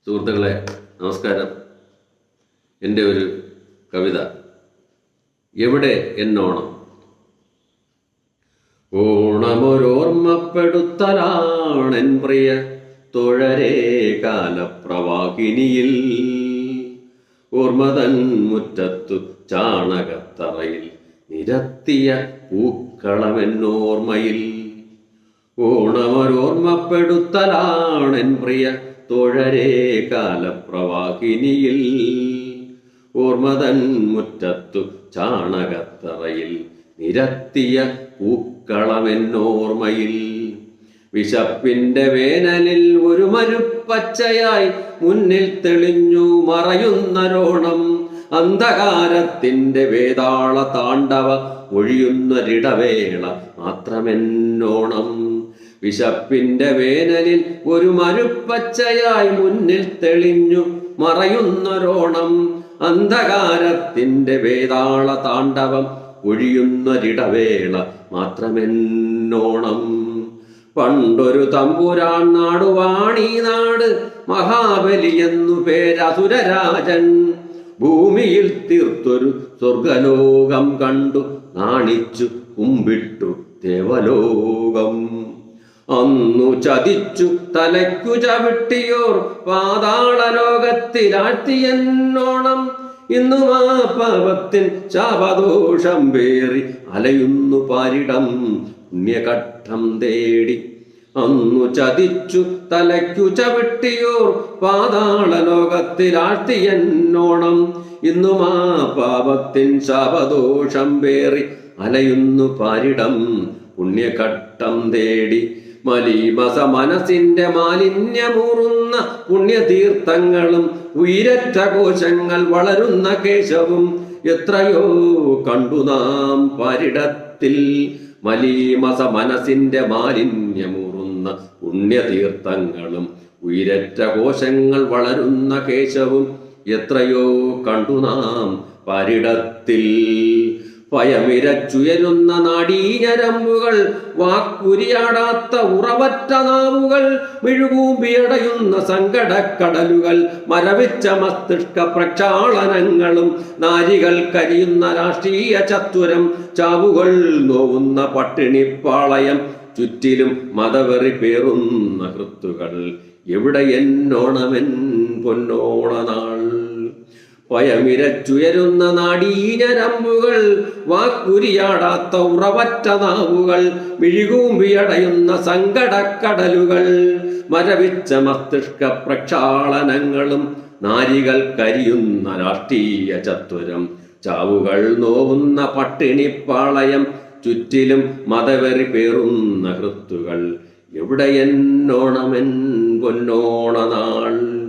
സുഹൃത്തുക്കളെ നമസ്കാരം. എൻ്റെ ഒരു കവിത, എവിടെ എന്നോണം. ഓണമൊരോർമ്മപ്പെടുത്തലാണെൻ പ്രിയ തൊഴരേ കാലപ്രവാഹിനിയിൽ, ഓർമ്മതൻ മുറ്റത്തു ചാണകത്തറയിൽ നിരത്തിയ പൂക്കളമെന്നോർമ്മയിൽ. ഓണമൊരോർമ്മപ്പെടുത്തലാണെൻ പ്രിയ തൊഴരേ കാലപ്രവാഹിനിയിൽ, ഓർമ്മതൻ മുറ്റത്തു ചാണകത്തറയിൽ നിരത്തിയ പൂക്കളമെന്നോർമ്മയിൽ. വിശപ്പിന്റെ വേനലിൽ ഒരു മരുപ്പച്ചയായി മുന്നിൽ തെളിഞ്ഞു മറയുന്നരോണം, അന്ധകാരത്തിന്റെ വേതാള താണ്ഡവ ഒഴിയുന്നൊരിടവേള മാത്രമെന്നോണം. വിശപ്പിന്റെ വേനലിൽ ഒരു മരുപ്പച്ചയായി മുന്നിൽ തെളിഞ്ഞു മറയുന്നൊരോണം, അന്ധകാരത്തിന്റെ വേതാള താണ്ഡവം ഒഴിയുന്നൊരിടവേള മാത്രമെന്നോണം. പണ്ടൊരു തമ്പുരാൻ നാടുവാണീ നാട്, മഹാബലി എന്നു പേരസുരരാജൻ. ഭൂമിയിൽ തീർത്തൊരു സ്വർഗലോകം കണ്ടു നാണിച്ചു കുമ്പിട്ടു ദേവലോകം. അന്നു ചതിച്ചു തലയ്ക്കു ചവിട്ടിയോർ പാതാളലോകത്തിലാഴ്ത്തിയെന്നോണം, ഇന്നും ആ പാപത്തിൻ ശാപദോഷം പേറി അലയുന്നു പാരിടം പുണ്യഘട്ടം തേടി. അന്നു ചതിച്ചു തലയ്ക്കു ചവിട്ടിയോർ പാതാളലോകത്തിലാഴ്ത്തിയെന്നോണം, ഇന്നും ആ പാപത്തിൻ ശാപദോഷം പേറി അലയുന്നു പാരിടം പുണ്യഘട്ടം തേടി. മലീമസ മനസ്സിന്റെ മാലിന്യമൂറുന്ന പുണ്യതീർത്ഥങ്ങളും ഉയരറ്റ കോശങ്ങൾ വളരുന്ന കേശവും എത്രയോ കണ്ടു നാം പാരിടത്തിൽ. മലീമസ മനസ്സിന്റെ മാലിന്യമൂറുന്ന പുണ്യതീർത്ഥങ്ങളും ഉയരറ്റ കോശങ്ങൾ വളരുന്ന കേശവും എത്രയോ കണ്ടു നാം പാരിടത്തിൽ. ഭയമിരച്ചുയരുന്ന നാടീഞരമ്പുകൾ, വാക്കുരിയാടാത്ത ഉറവറ്റ നാവുകൾ, മിഴുകൂമ്പിയടയുന്ന സങ്കടക്കടലുകൾ, മരവിച്ച മസ്തിഷ്ക പ്രക്ഷാളനങ്ങളും, നാരികൾ കരിയുന്ന രാഷ്ട്രീയ ചത്തുരം, ചാവുകൾ നോവുന്ന പട്ടിണിപ്പാളയം, ചുറ്റിലും മതവെറി പേറുന്ന കൃത്തുകൾ. എവിടെ എന്നോണമെൻ പൊന്നോണനാൾ. ഭയമിരച്ചുയരുന്ന നാടീഞരമ്പുകൾ, വാക്കുരിയാടാത്ത ഉറവറ്റ നാവുകൾ, മിഴികൂമ്പിയടയുന്ന സങ്കടക്കടലുകൾ, മരവിച്ച മസ്തിഷ്ക പ്രക്ഷാളനങ്ങളും, നാരികൾ കരിയുന്ന രാഷ്ട്രീയ ചത്വരം, ചാവുകൾ നോവുന്ന പട്ടിണിപ്പാളയം, ചുറ്റിലും മതവെറി പേറുന്ന കൃത്തുകൾ. എവിടെ എന്നോണമെൻ പൊന്നോണനാൾ.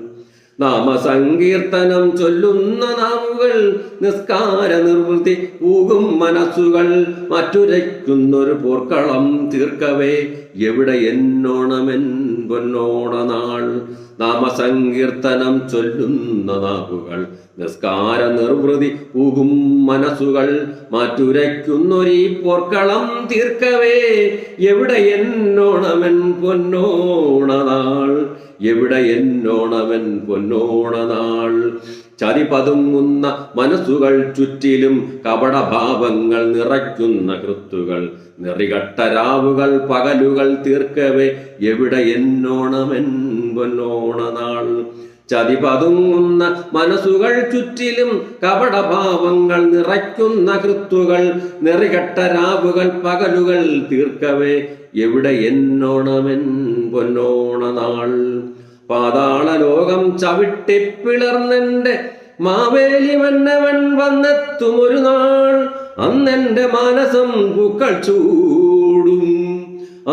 നാമസങ്കീർത്തനം ചൊല്ലുന്ന നാവുകൾ, നിസ്കാര നിർവൃത്തി പൂകും മനസ്സുകൾ, മറ്റുരയ്ക്കുന്നൊരു പോർക്കളം തീർക്കവേ എവിടെ എന്നോണമെൻ പൊന്നോണനാൾ. നാമസങ്കീർത്തനം ചൊല്ലുന്ന നാവുകൾ, നിസ്കാര നിർവൃതി പൂകും മനസ്സുകൾ, മാറ്റുരയ്ക്കുന്നൊരീ പോർക്കളം തീർക്കവേ എവിടെ എന്നോണമെൻ പൊന്നോണനാൾ. എവിടെ എന്നോണമെൻ പൊന്നോണനാൾ. ചതി പതുങ്ങുന്ന മനസ്സുകൾ, ചുറ്റിലും കപടഭാവങ്ങൾ നിറയ്ക്കുന്ന കൃത്തുകൾ, നെറികെട്ട രാവുകൾ പകലുകൾ തീർക്കവേ എവിടെ എന്നോണമെൻ പൊന്നോണനാൾ. ചതി പതുങ്ങുന്ന മനസ്സുകൾ, ചുറ്റിലും കപടഭാവങ്ങൾ നിറയ്ക്കുന്ന കൃത്തുകൾ, നെറികെട്ട രാവുകൾ പകലുകൾ തീർക്കവേ എവിടെ എന്നോണമെൻ പൊന്നോണനാൾ. പാതാളലോകം ചവിട്ടിപ്പിളർന്നെന്റെ മാവേലി മന്നവൻ വന്നെത്തുമൊരു നാൾ, അന്നെന്റെ മാനസം പൂക്കൾ ചൂടും,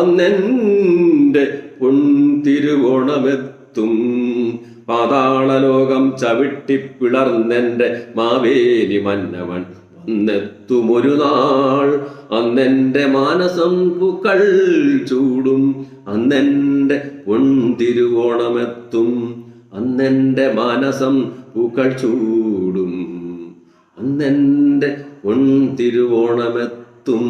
അന്നെന്റെ പൊൻതിരുവോണമെത്തും. പാതാളലോകം ചവിട്ടിപ്പിളർന്നെന്റെ മാവേലി മന്നവൻ വന്നെത്തുമൊരു നാൾ, അന്നെന്റെ മാനസം പൂക്കൾ ചൂടും, അന്നെന്റെ പൊൻതിരുവോണമെത്തും. അന്നെന്റെ മാനസം പൂക്കൾ ചൂടും, അന്നെന്റെ പൊൻതിരുവോണമെത്തും.